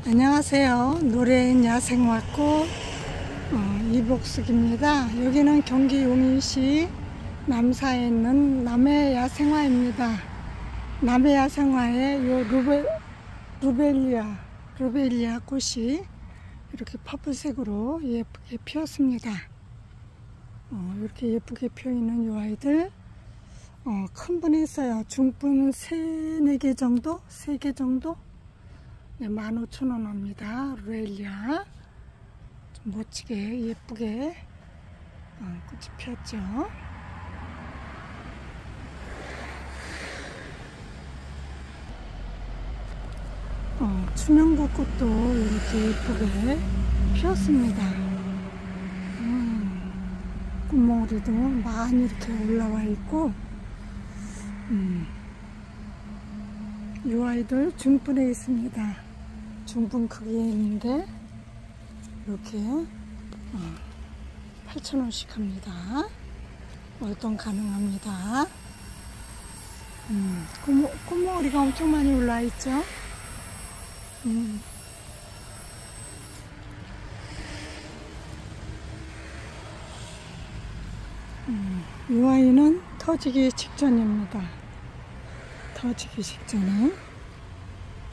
안녕하세요. 노래인 야생화꽃 이복숙입니다. 여기는 경기 용인시 남사에 있는 남해야생화입니다. 남해야생화에 요 루벨리아 꽃이 이렇게 퍼플색으로 예쁘게 피었습니다. 이렇게 예쁘게 피어있는 이 아이들 큰 분이 있어요. 중분 3-4개 정도? 3개 정도? 네, 15,000원 합니다. 루벨리아 좀 멋지게 예쁘게 꽃이 피었죠. 추명도꽃도 이렇게 예쁘게 피었습니다. 꽃몽우리도 많이 이렇게 올라와 있고, 이 아이들 중분에 있습니다. 중분 크기에 있는데 이렇게 8,000원씩 합니다. 월동 가능합니다. 꽃몽우리가 엄청 많이 올라와 있죠. 이 아이는 터지기 직전입니다. 터지기 직전에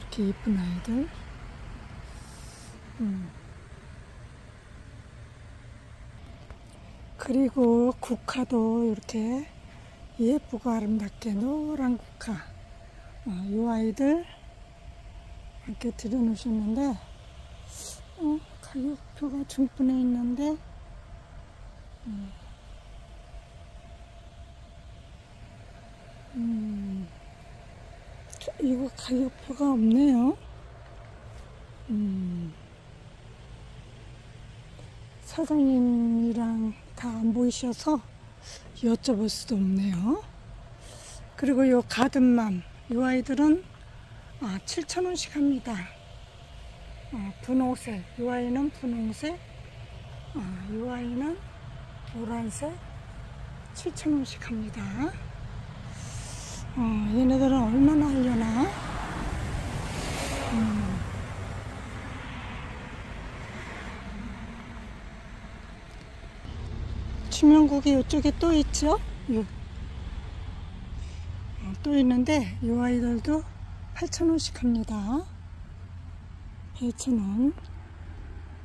이렇게 예쁜 아이들. 그리고 국화도 이렇게 예쁘고 아름답게 노란 국화. 이 아이들 이렇게 들여놓으셨는데 가격표가 중분에 있는데 이거 가격표가 없네요. 사장님이랑 다 안 보이셔서 여쭤볼 수도 없네요. 그리고 요 가든맘, 이 아이들은 7,000원씩 합니다. 분홍색, 이 아이는 분홍색, 이 아이는 노란색, 7,000원씩 합니다. 얘네들은 얼마나 하려나? 추명국이 이쪽에 또 있죠? 또 있는데 이 아이들도 8,000원씩 합니다. 8,000원.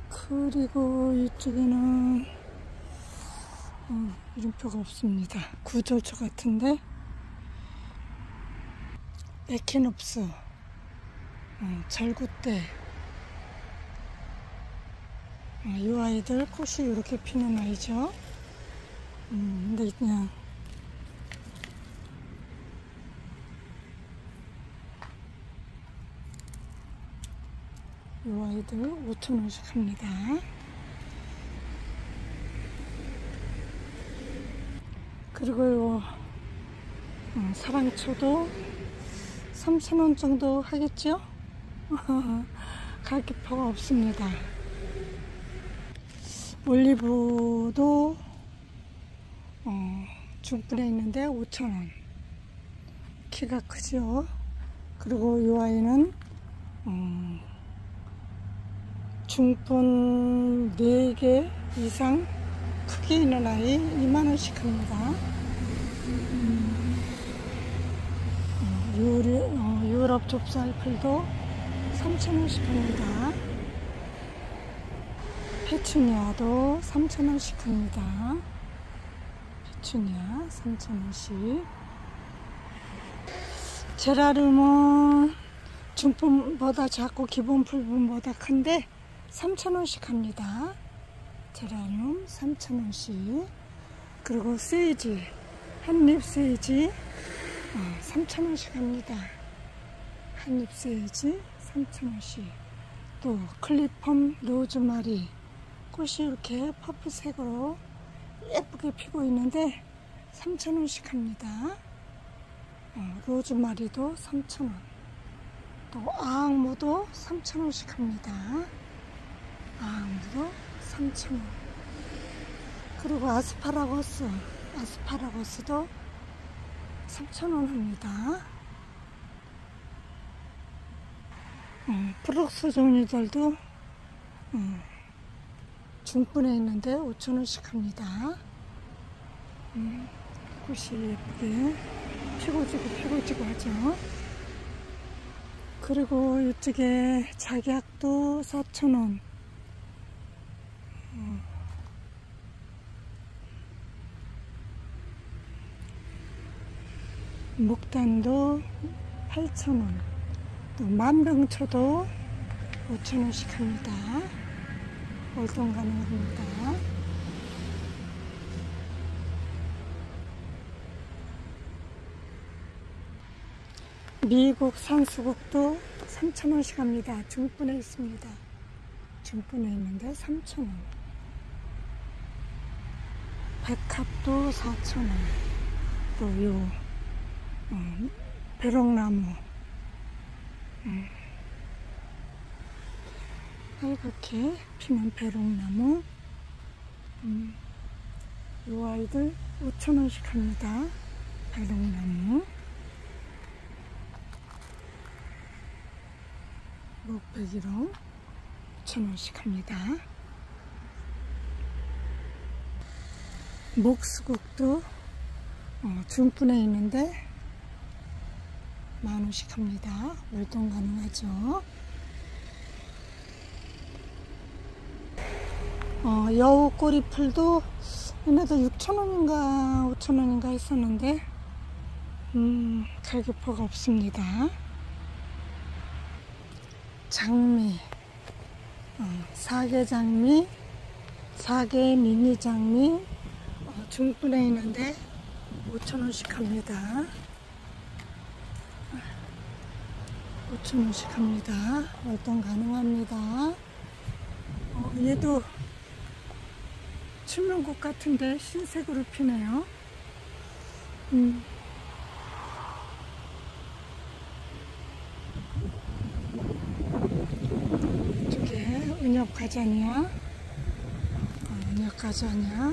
그리고 이쪽에는 이름표가 없습니다. 구절초 같은데 에키놉스, 절구대. 이 아이들 꽃이 이렇게 피는 아이죠. 근데 그냥 이 아이들 5,000원씩 합니다. 그리고 요 사랑초도 3,000원 정도 하겠죠? 가격표가 없습니다. 올리브도 중분에 있는데 5,000원. 키가 크죠? 그리고 이 아이는 중분 4개 이상 크기 있는 아이 2만원씩 합니다. 유럽 좁쌀풀도 3,000원씩 합니다. 페추니아도 3,000원씩 합니다. 페추니아 3,000원씩. 제라늄은 중품보다 작고 기본 풀분보다 큰데 3,000원씩 합니다. 제라늄 3,000원씩. 그리고 세이지, 한잎 세이지 3,000원씩 합니다. 한잎 세이지 3,000원씩. 또 클리펌 로즈마리 꽃이 이렇게 퍼플색으로 예쁘게 피고 있는데 3,000원씩 합니다. 로즈마리도 3,000원. 또 아악무도 3,000원씩 합니다. 아악무도 3,000원. 그리고 아스파라거스도 3,000원 합니다. 프룩스 종류들도 중분에 있는데 5,000원씩 합니다. 꽃이 예쁘게 피고지고 하죠. 그리고 이쪽에 작약도 4,000원. 목단도 8,000원. 또 만병초도 5,000원씩 합니다. 월동 가능합니다. 미국 산수국도 3,000원씩 합니다. 중분에 있습니다. 중분에 있는데 3,000원. 백합도 4,000원. 또 요 벼룩나무 빨갛게 피는 벼룩나무. 요 아이들 5,000원씩 합니다. 벼룩나무. 목베기로 5,000원씩 합니다. 목수국도 중분에 있는데 10,000원씩 합니다. 월동 가능하죠. 여우 꼬리풀도 얘네도 6,000원인가 5,000원인가 했었는데 가격표가 없습니다. 장미, 사계장미, 사계 미니 장미 중분에 있는데 5,000원씩 합니다. 5,000원씩 합니다. 월동 가능합니다. 얘도 춘문국 같은데 흰색으로 피네요. 이쪽에 은엽가자니야. 은엽가자니야.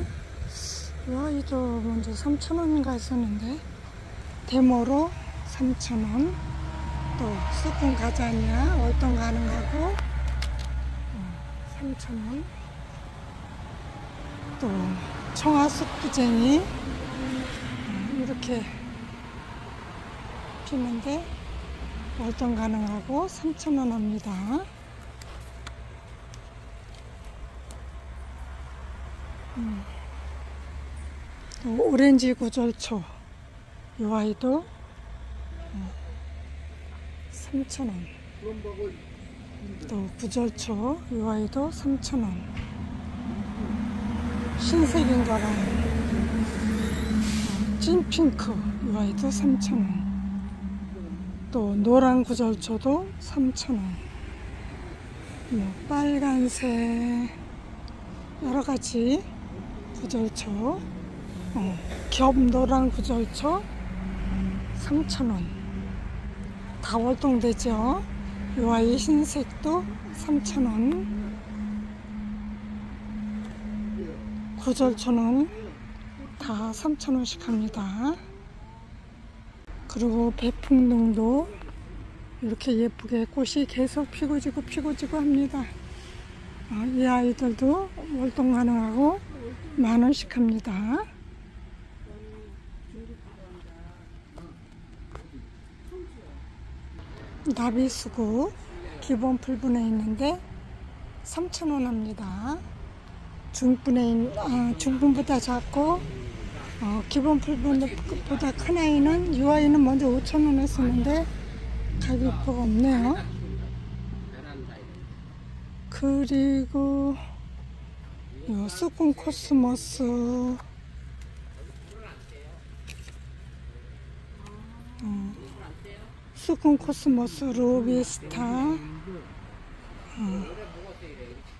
이 아이도 먼저 3,000원인가 했었는데 데모로 3,000원. 또 수분 가자니야 월동 가능하고 3,000원. 또 청아숙부쟁이 이렇게 피는데 월동 가능하고 3,000원 합니다. 또 오렌지 구절초 이 아이도 3,000원. 또 구절초 이 아이도 3,000원. 흰색인 거랑 찐핑크 이 아이도 3,000원. 또 노란 구절초도 3,000원. 빨간색 여러가지 구절초 겹 노란 구절초 3,000원. 다 월동되죠. 이 아이 흰색도 3,000원. 구절초는 다 3,000원씩 합니다. 그리고 배풍등도 이렇게 예쁘게 꽃이 계속 피고지고 합니다. 이 아이들도 월동 가능하고 10,000원씩 합니다. 나비수국 기본 풀분에 있는데 3,000원 합니다. 중분보다 작고 기본 풀분보다 큰 아이는 이 아이는 먼저 5,000원 했었는데 가격표가 없네요. 그리고 요 수군 코스모스 수군 코스모스 로비스타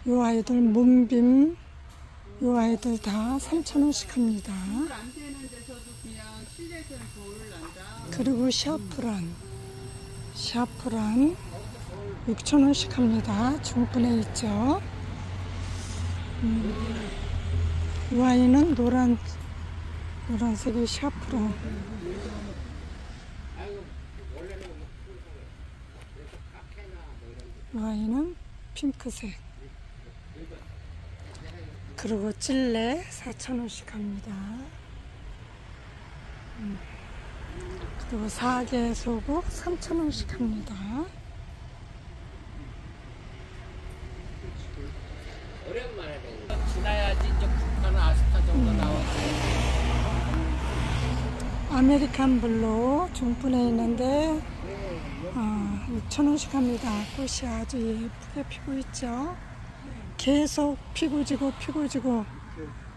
요 아이들 문빔 요 아이들 다 3,000원씩 합니다. 그리고 샤프란 6,000원씩 합니다. 중분에 있죠. 이 아이는 노란색의 샤프란. 이 아이는 핑크색. 그리고 찔레 4,000원씩 합니다. 그리고 사계 소국 3,000원씩 합니다. 오랜만에 지나야지 이제 북한은 아스타 정도 나오지. 아메리칸 블루 중분에 있는데 6,000원씩 합니다. 꽃이 아주 예쁘게 피고 있죠. 계속 피고 지고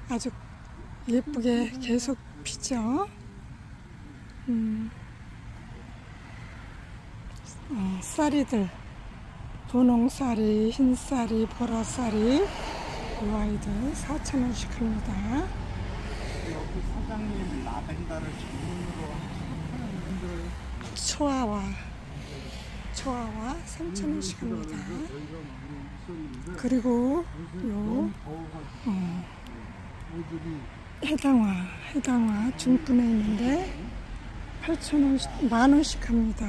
아주 예쁘게 계속 피죠. 쌀이들, 분홍쌀이, 흰쌀이, 보라쌀이, 이 아이들 4,000원씩 합니다. 여기 사장님 라벤더를 전문으로 하시는 초아와 3,000원씩 합니다. 그리고 요 해당화 중분에 있는데 8,000원씩, 10,000원씩 합니다.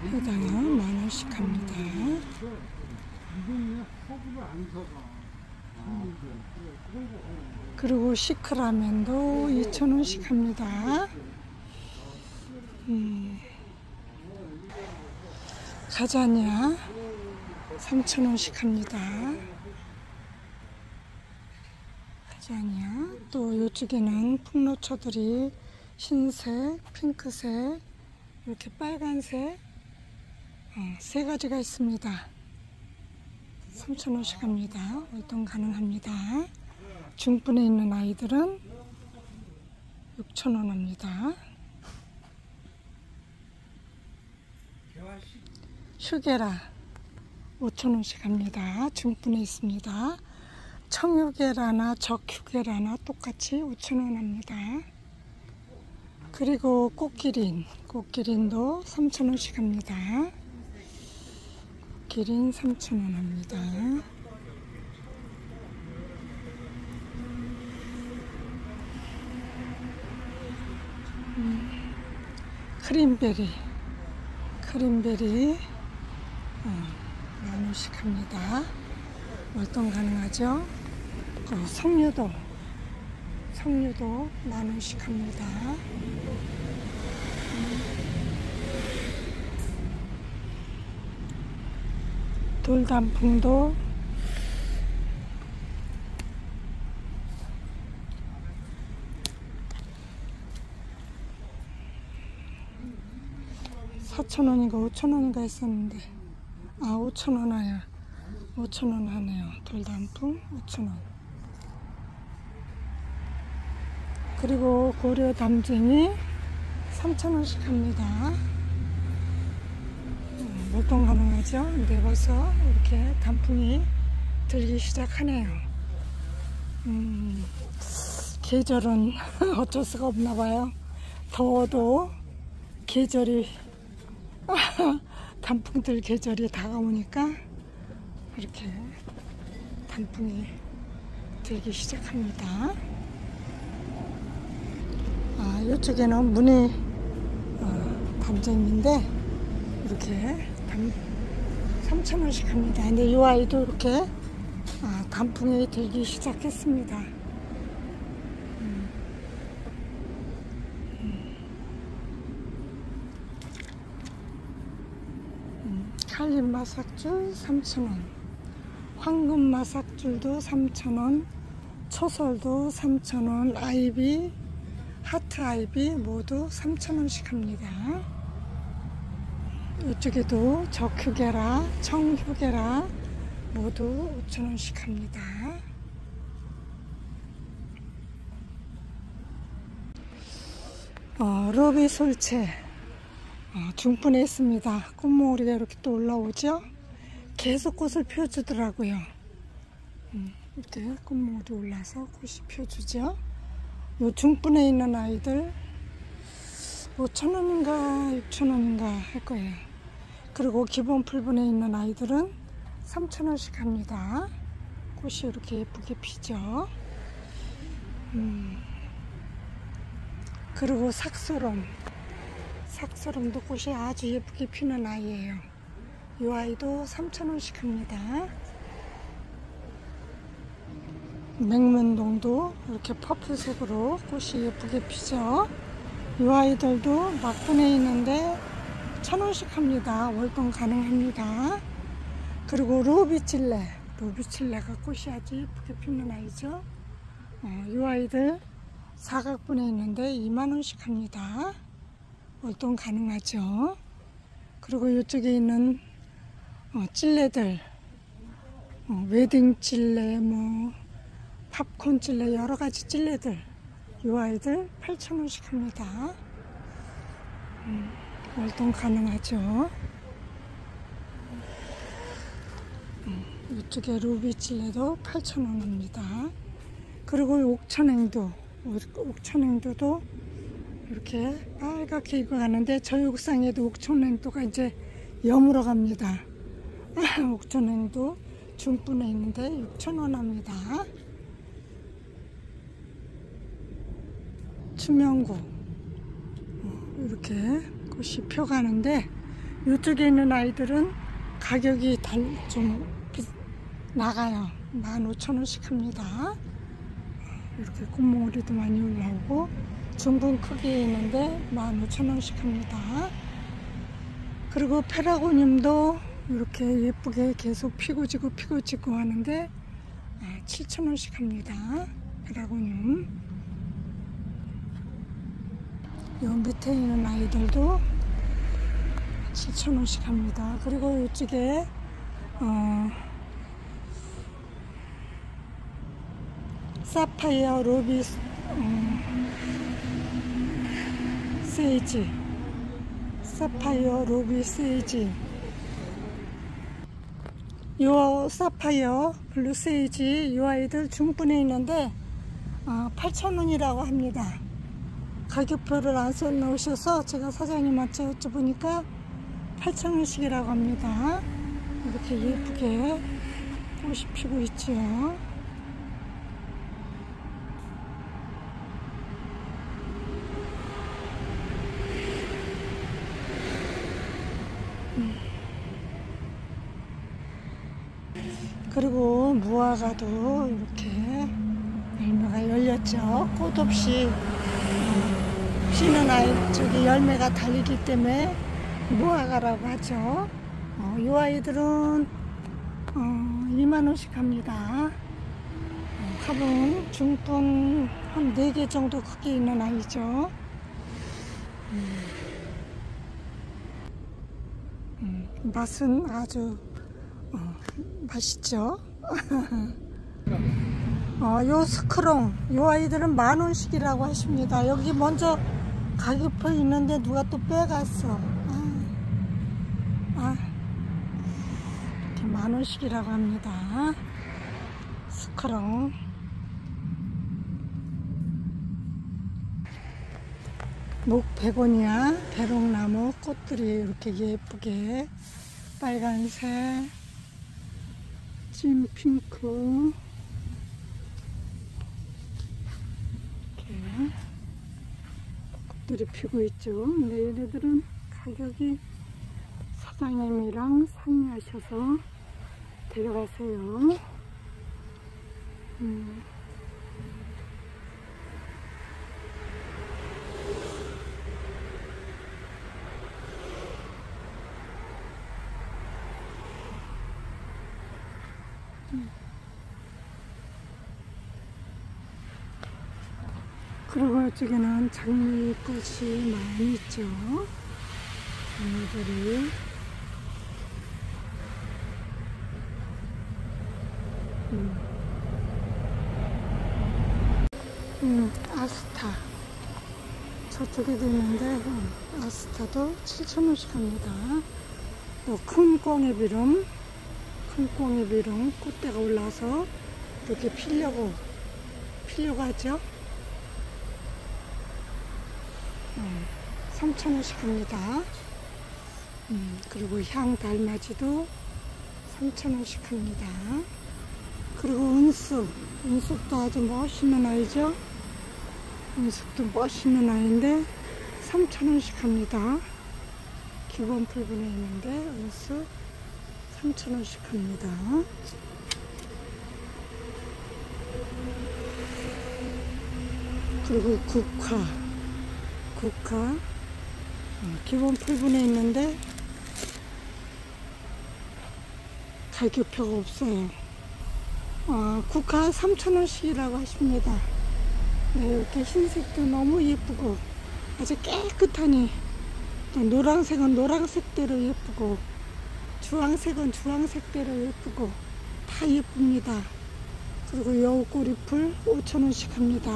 해당화 10,000원씩 합니다. 그리고 시크라멘도 2,000원씩 합니다. 가자니아 3,000원씩 합니다. 가자니아. 또 이쪽에는 풍로초들이 흰색, 핑크색, 이렇게 빨간색 세 가지가 있습니다. 3,000원씩 합니다. 월동 가능합니다. 중분에 있는 아이들은 6,000원 합니다. 휴게라 5,000원씩 합니다. 중분에 있습니다. 청휴게라나 적휴게라나 똑같이 5,000원 합니다. 그리고 꽃기린도 3,000원씩 합니다. 꽃기린 3,000원 합니다. 크림베리 10,000원씩 합니다. 월동 가능하죠. 석류도 10,000원씩 합니다. 돌단풍도 4,000원인가 5,000원인가 했었는데 5,000원 5,000원 하네요. 돌단풍 5,000원. 그리고 고려 담쟁이 3,000원씩 합니다. 월동 가능하죠. 근데 벌써 이렇게 단풍이 들기 시작하네요. 계절은 어쩔 수가 없나 봐요. 더워도 계절이 단풍들 계절이 다가오니까 이렇게 단풍이 들기 시작합니다. 이쪽에는 무늬 담쟁인데 이렇게 3,000원씩 합니다. 근데 이 아이도 이렇게 단풍이 들기 시작했습니다. 칼림마삭줄 3,000원, 황금마삭줄도 3,000원, 초설도 3,000원, 아이비, 하트 아이비 모두 3,000원씩 합니다. 이쪽에도 적휴게라, 청휴게라 모두 5,000원씩 합니다. 루비솔체 중분에 있습니다. 꽃몽우리가 이렇게 또 올라오죠. 계속 꽃을 펴주더라고요. 이렇게 꽃몽우리 올라서 꽃이 펴주죠. 요 중분에 있는 아이들 5,000원인가 6,000원인가 할 거예요. 그리고 기본 풀분에 있는 아이들은 3,000원씩 합니다. 꽃이 이렇게 예쁘게 피죠. 그리고 삭소롬도 꽃이 아주 예쁘게 피는 아이예요. 이 아이도 3,000원씩 합니다. 맹문동도 이렇게 퍼플색으로 꽃이 예쁘게 피죠. 이 아이들도 막분해 있는데 1,000원씩 합니다. 월동 가능합니다. 그리고 루비칠레가 꽃이 아주 예쁘게 피는 아이죠. 이 아이들 사각분해 있는데 2만원씩 합니다. 월동 가능하죠. 그리고 이쪽에 있는 찔레들, 웨딩 찔레, 팝콘 찔레, 여러가지 찔레들, 이 아이들 8,000원씩 합니다. 월동 가능하죠. 이쪽에 루비 찔레도 8,000원 합니다. 그리고 옥천행도도 이렇게 빨갛게 익어가는데 저희 옥상에도 옥천행도가 이제 여물어 갑니다. 옥천행도 중분에 있는데 6,000원 합니다. 추명고 이렇게 꽃이 펴가는데 이쪽에 있는 아이들은 가격이 좀 나가요. 15,000원씩 합니다. 이렇게 꽃몽우리도 많이 올라오고 중분 크기에 있는데 15,000원씩 합니다. 그리고 페라고늄도 이렇게 예쁘게 계속 피고 지고 하는데 7,000원씩 합니다. 페라고늄. 요 밑에 있는 아이들도 7,000원씩 합니다. 그리고 이쪽에 사파이어 루비 세이지, 사파이어 루비 세이지, 요 사파이어 블루 세이지 요 아이들 중분에 있는데 8,000원이라고 합니다. 가격표를 안 써놓으셔서 제가 사장님한테 여쭤보니까 8,000원씩이라고 합니다. 이렇게 예쁘게 꽃이 피고 있죠. 그리고 무화과도 이렇게 열매가 열렸죠. 꽃 없이 피는 아이 저기 열매가 달리기 때문에 무화과라고 하죠. 이 아이들은 2만원씩 합니다. 화분 중분 한 4개 정도 크게 있는 아이죠. 맛은 아주 맛있죠. 요 스크롱 요 아이들은 10,000원씩이라고 하십니다. 여기 먼저 가격표 있는데 누가 또 빼갔어. 이렇게 10,000원씩이라고 합니다. 스크롱. 목베고니아, 배롱나무 꽃들이 이렇게 예쁘게 빨간색, 찐핑크 이렇게 꽃들이 피고 있죠. 근데 얘네들은 가격이 사장님이랑 상의하셔서 데려가세요. 그리고 이쪽에는 장미꽃이 많이 있죠. 장미들이. 아스타. 저쪽에도 있는데, 아스타도 7,000원씩 합니다. 또 큰 꽁이비름, 꽃대가 올라서 이렇게 피려고 하죠. 3,000원씩 합니다. 그리고 향달맞이도 3,000원씩 합니다. 그리고 은숙도 아주 멋있는 아이죠. 은숙도 멋있는 아이인데 3,000원씩 합니다. 기본 풀분에 있는데 은숙 3,000원씩 합니다. 그리고 국화 기본 풀분에 있는데 가격표가 없어요. 국화 3,000원씩이라고 하십니다. 네, 이렇게 흰색도 너무 예쁘고 아주 깨끗하니, 또 노란색은 노란색대로 예쁘고 주황색은 주황색대로 예쁘고 다 예쁩니다. 그리고 여우꼬리풀 5,000원씩 합니다.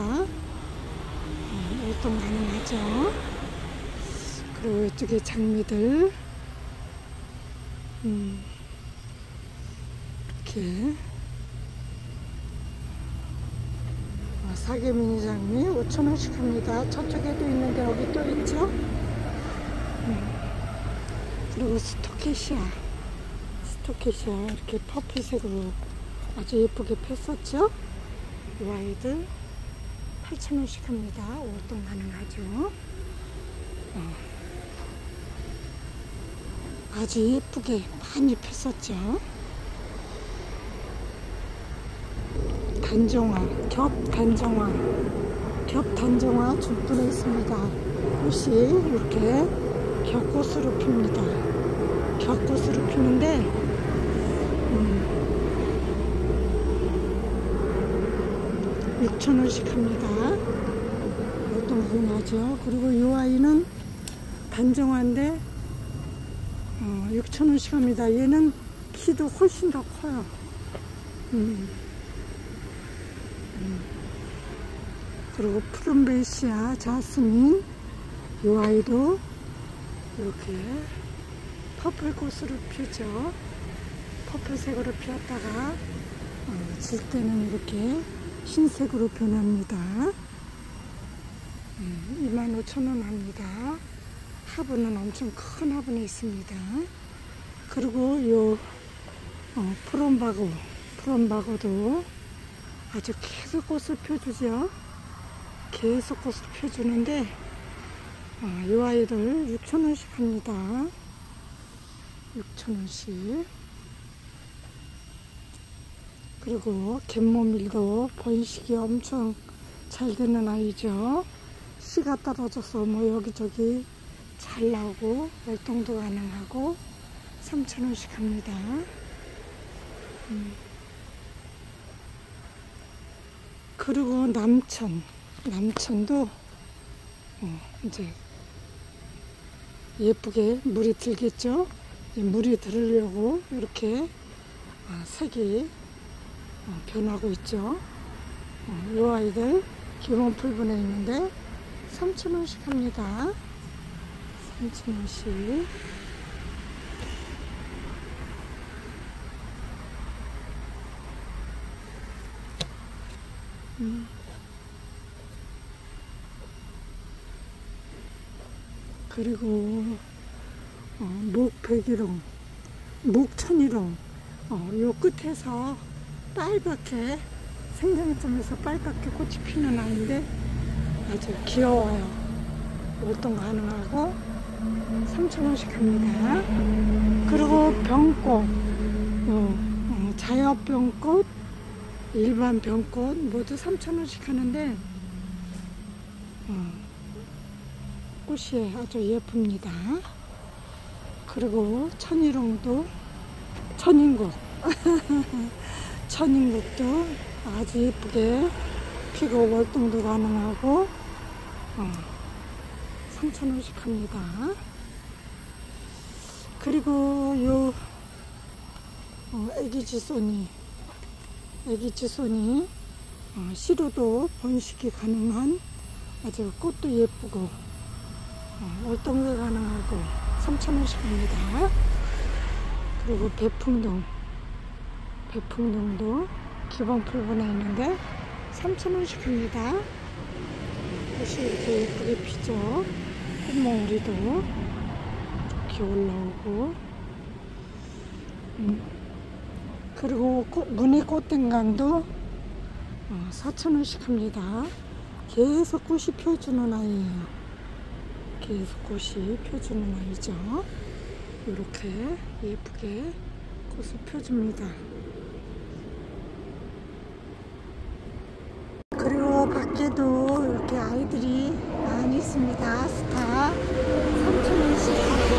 활동 가능하죠. 그리고 이쪽에 장미들 이렇게 사계미니 장미 5,000원씩 합니다. 저쪽에도 있는데 여기 또 있죠. 그리고 스토케시아 이렇게 퍼플색으로 아주 예쁘게 폈었죠. 이 아이들 8,000원씩 합니다. 월동 가능하죠. 아주 예쁘게 많이 폈었죠. 겹단정화 중분에 있습니다. 꽃이 이렇게 겹꽃으로 핍니다. 겹꽃으로 피는데 6,000원씩 합니다. 월동 가능하죠. 그리고 이 아이는 단정화인데 6,000원씩 합니다. 얘는 키도 훨씬 더 커요. 그리고 푸른베시아 자스민 이 아이도 이렇게 퍼플꽃으로 피죠. 퍼플색으로 피었다가 질 때는 이렇게 흰색으로 변합니다. 25,000원 합니다. 화분은 엄청 큰 화분에 있습니다. 그리고 요 푸른바고도 아주 계속 꽃을 펴주죠. 계속 꽃을 펴주는데 이 아이를 6,000원씩 합니다. 6,000원씩. 그리고 갯모밀도 번식이 엄청 잘 되는 아이죠. 씨가 떨어져서 뭐 여기저기 잘 나오고 월동도 가능하고 3,000원씩 합니다. 그리고 남천도 이제 예쁘게 물이 들겠죠. 물이 들으려고 이렇게 색이 변하고 있죠. 이 아이들 기본 풀분에 있는데 3,000원씩 합니다. 3,000원씩. 그리고 목백일홍, 목천일홍 요 끝에서 빨갛게 생장점에서 빨갛게 꽃이 피는 아이인데 아주 귀여워요. 월동 가능하고 3,000원씩 합니다. 그리고 병꽃, 자엽병꽃, 일반 병꽃 모두 3,000원씩 하는데 꽃이 아주 예쁩니다. 그리고 천일홍도 천인국도 아주 예쁘게 피고 월동도 가능하고 3,000원씩 합니다. 그리고 요 애기지손이 씨로도 번식이 가능한 아주 꽃도 예쁘고 월동도 가능하고 3,000원씩 합니다. 그리고 배풍동도 기본 풀분에 있는데 3,000원씩 합니다. 꽃이 이렇게 예쁘게 피죠. 꽃몽우리도 이렇게 올라오고 그리고 무늬 꽃댕강도 4,000원씩 합니다. 계속 꽃이 펴주는 아이예요. 계속 꽃이 펴주는 아이죠. 이렇게 예쁘게 꽃을 펴줍니다. 그리고 밖에도 이렇게 아이들이 많이 있습니다. 스타 3,000원씩 하고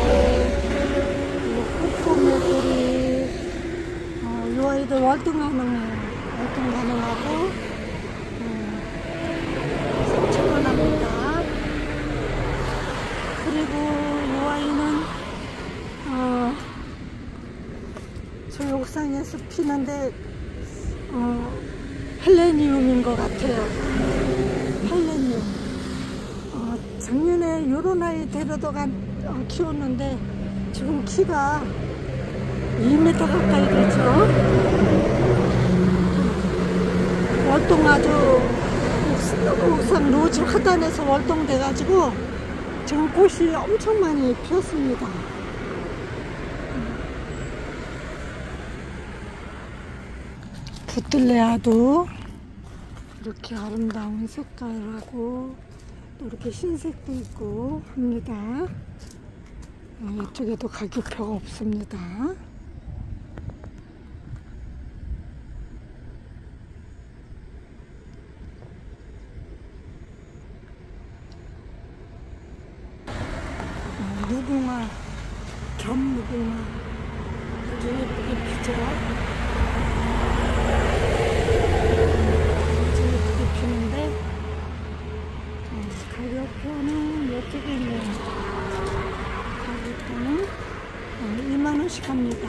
꽃보매돌이 이 아이들 월등 가능해요. 월등 가능하고 3,000원 합니다. 그리고 이 아이는 저 옥상에서 피는데 헬레니움인 것 같아요. 헬레니움. 작년에 요런 아이 데려다가 키웠는데 지금 키가 2m 가까이 되죠. 월동 아주 옥상 노지 하단에서 월동돼가지고 지금 꽃이 엄청 많이 피었습니다. 부틀레아도 이렇게 아름다운 색깔하고 또 이렇게 흰색도 있고 합니다. 이쪽에도 가격표가 없습니다. 무궁화, 견무궁화 아주 예쁘게 피죠. 피는데 가격표는 이쪽에 있네요. 가격표는 2만원씩 합니다.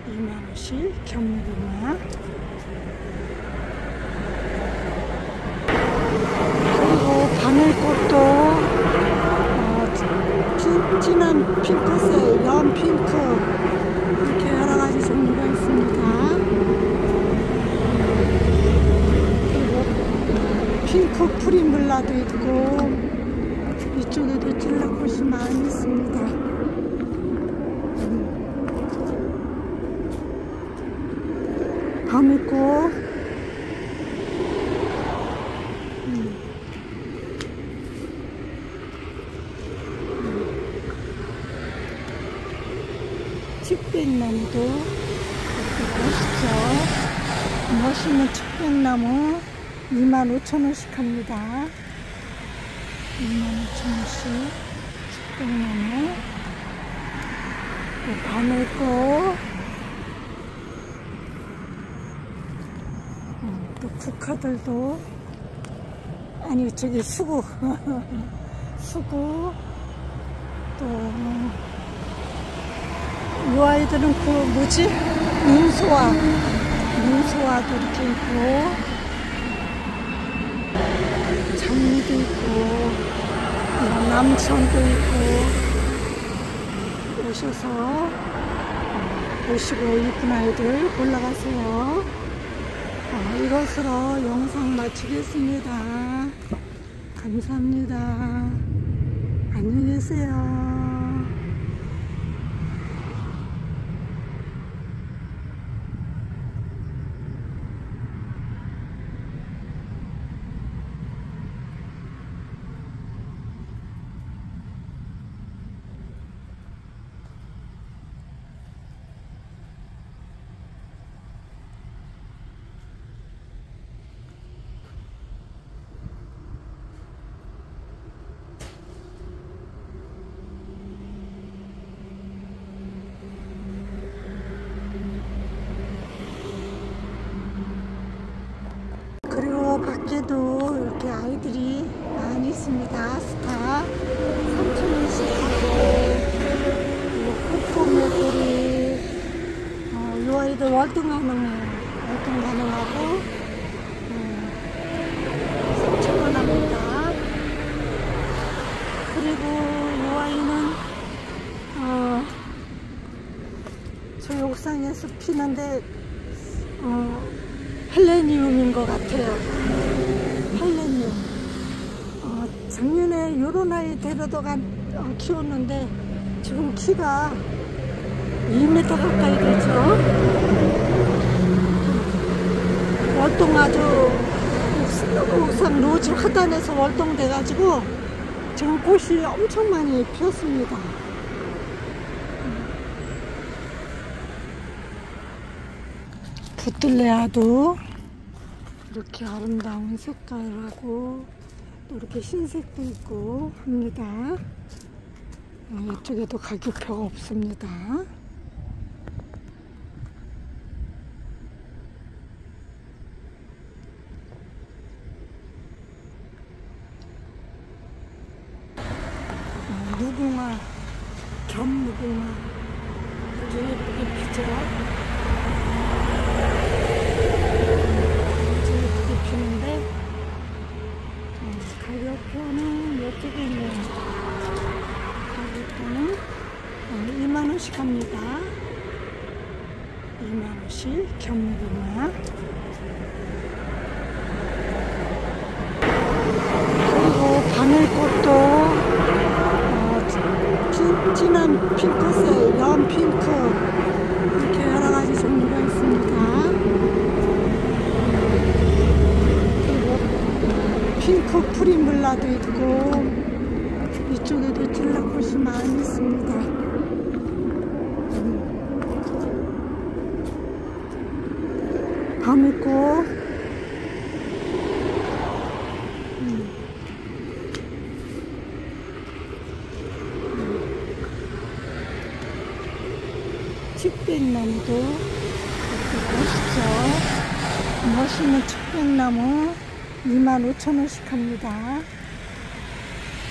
2만원씩 견무궁화. 그리고 바늘꽃도 진한 핑크색, 연 핑크 이렇게 여러가지 종류가 있습니다. 핑크 프리물라도 있고 이쪽에도 찔러꽃이 많이 있습니다. 밤이꽃 측백나무도 이렇게 멋있죠. 멋있는 측백나무 25,000원씩 합니다. 25,000원씩 측백나무. 바늘꽃. 또 국화들도 아니 저기 수국 수국. 또 이 아이들은 그 뭐지? 눈소화도 이렇게 있고 장미도 있고 남천도 있고 오셔서 보시고 이쁜 아이들 골라가세요. 이것으로 영상 마치겠습니다. 감사합니다. 안녕히 계세요. 그리고 밖에도 이렇게 아이들이 많이 있습니다. 스타 3,000원씩 하고 꽃보매돌이 이 아이들 월등 가능해요. 월등 가능하고 3,000원 합니다. 그리고 이 아이는 저 옥상에서 피는데 헬레니움인 것 같아요. 헬레니움. 작년에 요런 아이 데려다가 키웠는데 지금 키가 2m 가까이 되죠. 월동 아주 옥상 노지 하단에서 월동돼가지고 지금 꽃이 엄청 많이 피었습니다. 부틀레아도 이렇게 아름다운 색깔하고 또 이렇게 흰색도 있고 합니다. 이쪽에도 가격표가 없습니다. 무궁화, 견무궁화 아주 예쁘게 피죠. 아주 예쁘게 피는데 가격표는 이쪽에 있네요. 가격표는 2만원씩 합니다. 2만원씩 견무궁화. 그리고 바늘꽃도 진한 핑크색, 연 핑크 이렇게 여러가지 종류가 있습니다. 그리고 핑크 프리물라도 있고 이쪽에도 틸라꽃이 많이 있습니다. 바늘꽃 측백나무도 이렇게 멋있죠. 멋있는 측백나무 25,000원씩 합니다.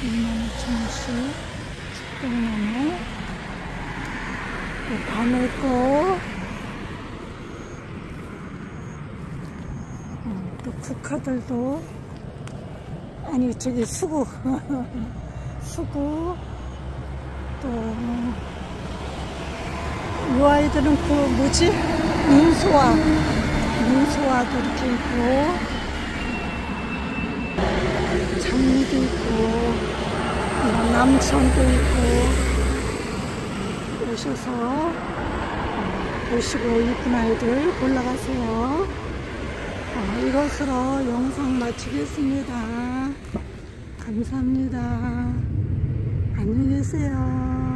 25,000원씩 측백나무. 또 바늘꽃, 또 국화들도, 아니 저기 수국 수국, 또 이 아이들은 그 뭐지? 민소화도 이렇게 있고, 장미도 있고, 남천도 있고, 오셔서 보시고 이쁜 아이들 골라가세요. 이것으로 영상 마치겠습니다. 감사합니다. 안녕히 계세요.